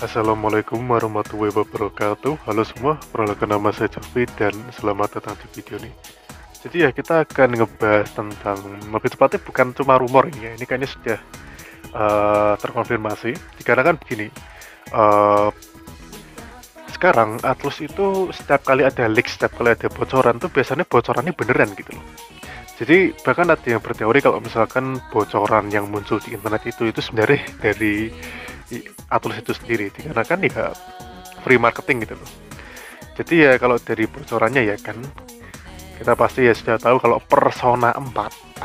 Assalamualaikum warahmatullahi wabarakatuh. Halo semua, perkenalkan nama saya Javi dan selamat datang di video ini. Jadi ya kita akan ngebahas tentang, lebih tepatnya bukan cuma rumor ini ya, ini kayaknya sudah terkonfirmasi. Dikarenakan begini, eh, sekarang Atlus itu setiap kali ada leak, setiap kali ada bocoran tuh biasanya bocorannya beneran gitu loh. Jadi bahkan ada yang berteori kalau misalkan bocoran yang muncul di internet itu sebenarnya dari Atlus itu sendiri, dikarenakan ya free marketing gitu loh. Jadi ya kalau dari bocorannya ya kan, kita pasti ya sudah tahu kalau Persona 4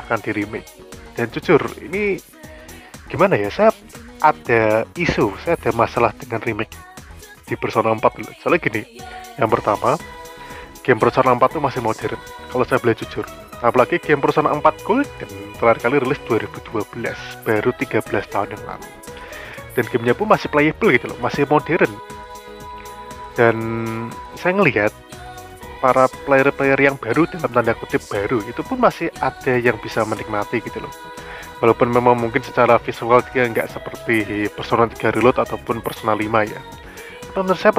akan di remake. Dan jujur ini gimana ya, saya ada masalah dengan remake di Persona 4 dulu. Soalnya gini, yang pertama, game Persona 4 itu masih modern kalau saya boleh jujur. Apalagi game Persona 4 Golden terakhir kali rilis 2012, baru 13 tahun yang lalu. Dan gamenya pun masih playable gitu loh, masih modern. Dan saya ngelihat para player-player yang baru, dalam tanda kutip baru, itu pun masih ada yang bisa menikmati gitu loh. Walaupun memang mungkin secara visual dia nggak seperti Persona 3 Reload ataupun Persona 5 ya. Tapi menurut saya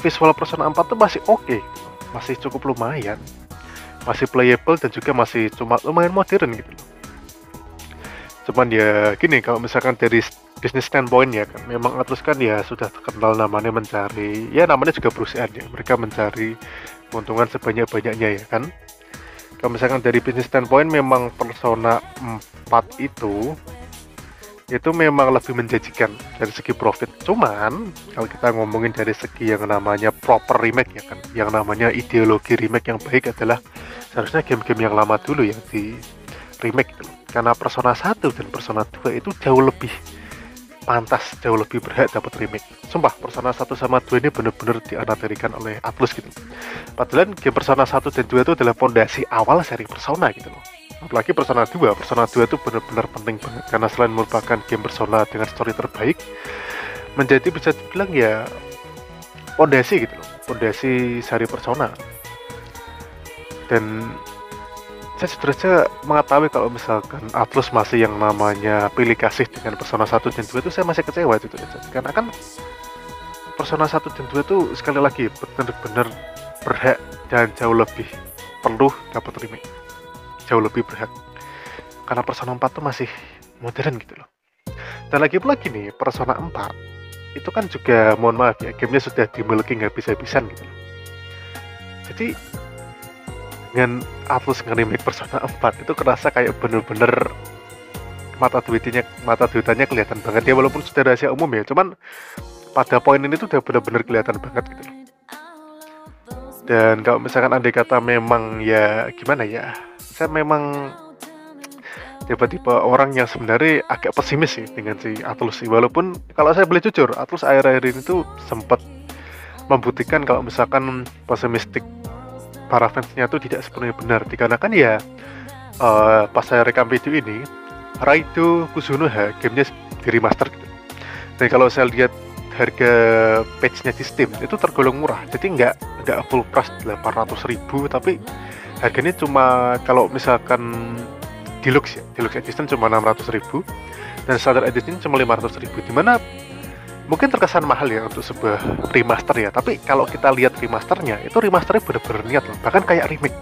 visual Persona 4 tuh masih oke, masih cukup lumayan, masih playable dan juga masih cuma lumayan modern gitu loh. Cuman ya gini, kalau misalkan dari bisnis standpoint ya kan, memang Atlus kan ya sudah terkenal namanya mencari, ya namanya juga perusahaan ya, mereka mencari keuntungan sebanyak-banyaknya ya kan. Kalau misalkan dari bisnis standpoint memang Persona 4 itu memang lebih menjanjikan dari segi profit. Cuman kalau kita ngomongin dari segi yang namanya proper remake ya kan, yang namanya ideologi remake yang baik adalah seharusnya game-game yang lama dulu yang di remake gitu loh. Karena Persona 1 dan Persona 2 itu jauh lebih pantas, jauh lebih berhak dapat remake. Sumpah, Persona 1 sama 2 ini benar-benar dianaterikan oleh Atlus gitu. Padahal game Persona 1 dan 2 itu adalah fondasi awal seri Persona gitu loh. Apalagi Persona 2 itu benar-benar penting banget karena selain merupakan game Persona dengan story terbaik, menjadi bisa dibilang ya fondasi gitu loh, fondasi seri Persona. Dan saya sebenarnya mengetahui kalau misalkan Atlus masih yang namanya pilih kasih dengan Persona 1 dan 2 itu saya masih kecewa itu aja. Karena kan Persona 1 dan 2 itu sekali lagi benar-benar berhak dan jauh lebih perlu dapat remake. Jauh lebih berhak. Karena Persona 4 itu masih modern gitu loh. Dan lagi pula gini, Persona 4 itu kan juga, mohon maaf ya, gamenya sudah dimiliki nggak bisa-bisan gitu loh. Jadi dengan Atlus nge-remake Persona 4 itu kerasa kayak bener-bener mata duitannya kelihatan banget ya, walaupun sudah rahasia umum ya, cuman pada poin ini tuh udah bener-bener kelihatan banget gitu loh. Dan kalau misalkan andai kata memang ya gimana ya, saya memang tipe-tipe orang yang sebenarnya agak pesimis sih dengan si Atlus sih, walaupun kalau saya boleh jujur, Atlus akhir-akhir ini tuh sempat membuktikan kalau misalkan pesimistik para fansnya tuh tidak sepenuhnya benar, dikarenakan ya pas saya rekam video ini Raiden Kuzunoha gamenya di remaster gitu. Dan kalau saya lihat harga patch-nya di Steam itu tergolong murah, jadi nggak full price 800.000, tapi harganya cuma kalau misalkan deluxe edition cuma 600.000 dan standard edition cuma 500.000, dimana mungkin terkesan mahal ya untuk sebuah remaster ya, tapi kalau kita lihat remasternya bener-bener niat loh, bahkan kayak remake.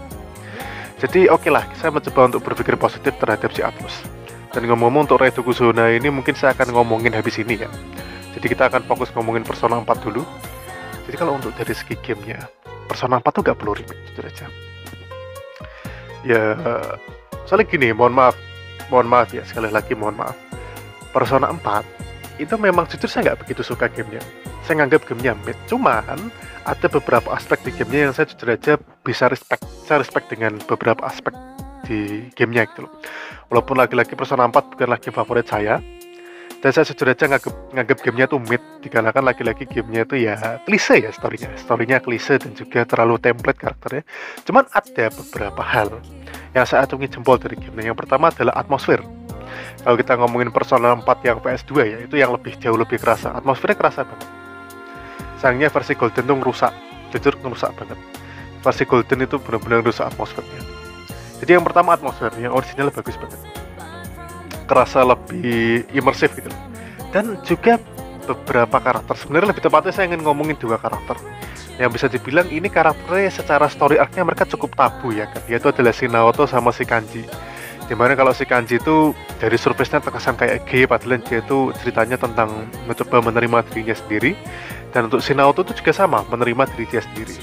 Jadi oke lah, saya mencoba untuk berpikir positif terhadap si Atlus. Dan ngomong-ngomong untuk Raiden Kuzunoha ini mungkin saya akan ngomongin habis ini ya. Jadi kita akan fokus ngomongin Persona 4 dulu. Jadi kalau untuk dari segi gamenya, Persona 4 tuh gak perlu remake, jujur aja. Ya, soalnya gini, mohon maaf ya, sekali lagi mohon maaf. Persona 4 itu memang jujur saya nggak begitu suka gamenya. Saya nganggap gamenya mid. Cuman ada beberapa aspek di gamenya yang saya jujur aja bisa respect. Saya respect dengan beberapa aspek di gamenya gitu loh. Walaupun lagi-lagi Persona 4 bukanlah game favorit saya, dan saya jujur aja nganggap gamenya tuh mid, dikarenakan lagi-lagi gamenya itu ya klise ya storynya klise dan juga terlalu template karakternya. Cuman ada beberapa hal yang saya acungi jempol dari gamenya. Yang pertama adalah atmosfer. Kalau kita ngomongin Persona 4 yang PS2 ya, itu yang jauh lebih kerasa, atmosfernya kerasa banget. Sayangnya versi Golden tuh jujur ngerusak banget. Versi Golden itu benar-benar rusak atmosfernya. Jadi yang pertama atmosfer, yang original bagus banget, kerasa lebih imersif gitu. Dan juga beberapa karakter. Sebenarnya lebih tepatnya saya ingin ngomongin dua karakter yang bisa dibilang ini karakternya secara story arc-nya mereka cukup tabu ya kan, yaitu adalah si Naoto sama si Kanji. Dimana kalau si Kanji itu dari surface-nya terkesan kayak gay, padahal dia itu ceritanya tentang mencoba menerima dirinya sendiri, dan untuk si Naoto itu juga sama, menerima diri dia sendiri.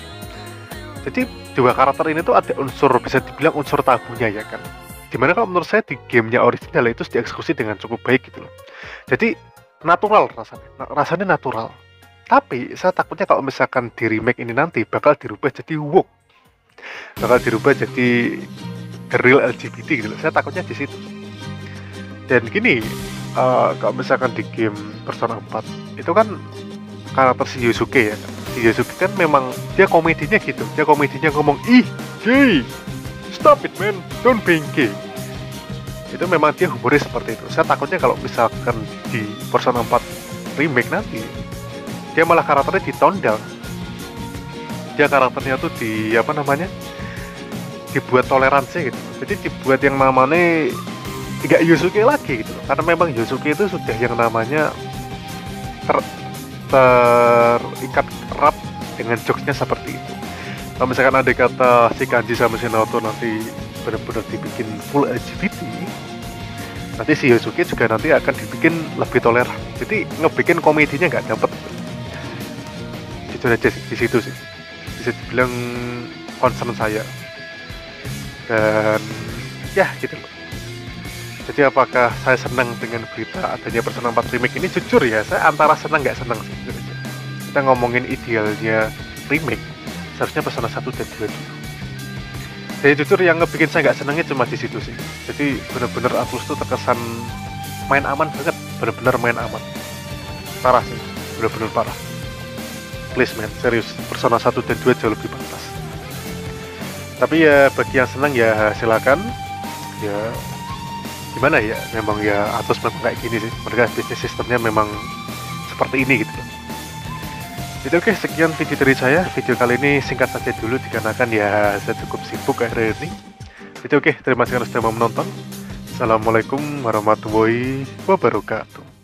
Jadi dua karakter ini tuh ada unsur, bisa dibilang unsur tabunya ya kan. Dimana kalau menurut saya di gamenya original itu dieksekusi dengan cukup baik gitu loh. Jadi natural rasanya natural. Tapi saya takutnya kalau misalkan di remake ini nanti bakal dirubah jadi woke, bakal dirubah jadi the real LGBT gitu loh. Saya takutnya di situ. Dan gini, kalau misalkan di game Persona 4 itu kan karakter si Yosuke ya kan. Si Yosuke kan memang dia komedinya gitu. Dia komedinya ngomong, "Ih, gay. Stop it man, don't being gay." Itu memang dia humornya seperti itu. Saya takutnya kalau misalkan di Persona 4 remake nanti dia malah karakternya di tone down. Dia karakternya tuh di apa namanya? Dibuat toleransi gitu. Jadi dibuat yang namanya tidak Yosuke lagi gitu. Karena memang Yosuke itu sudah yang namanya terikat erat dengan jokesnya seperti itu. Kalau misalkan ada kata si Kanji sama si Naoto nanti benar-benar dibikin full LGBT, nanti si Yosuke juga nanti akan dibikin lebih toleran. Jadi ngebikin komedinya nggak dapet. Itu aja di situ sih. Bisa dibilang concern saya. Dan ya gitu loh. Jadi apakah saya senang dengan berita adanya Persona 4 remake ini? Jujur ya, saya antara senang nggak senang sih. Kita ngomongin idealnya remake, seharusnya Persona 1 dan 2 dulu. Jadi jujur yang ngebikin saya nggak senangnya cuma di situ sih. Jadi bener-bener Atlus tuh terkesan main aman banget, bener-bener main aman. Parah sih, bener-bener parah. Please man, serius, Persona 1 dan 2 jauh lebih pantas. Tapi ya bagi yang senang ya silakan. Ya gimana ya, memang ya Atlus memang kayak gini sih. Mereka bisnis sistemnya memang seperti ini gitu. Jadi oke, sekian video dari saya. Video kali ini singkat saja dulu dikarenakan ya saya cukup sibuk akhir ini. Jadi oke, terima kasih sudah mau menonton. Assalamualaikum warahmatullahi wabarakatuh.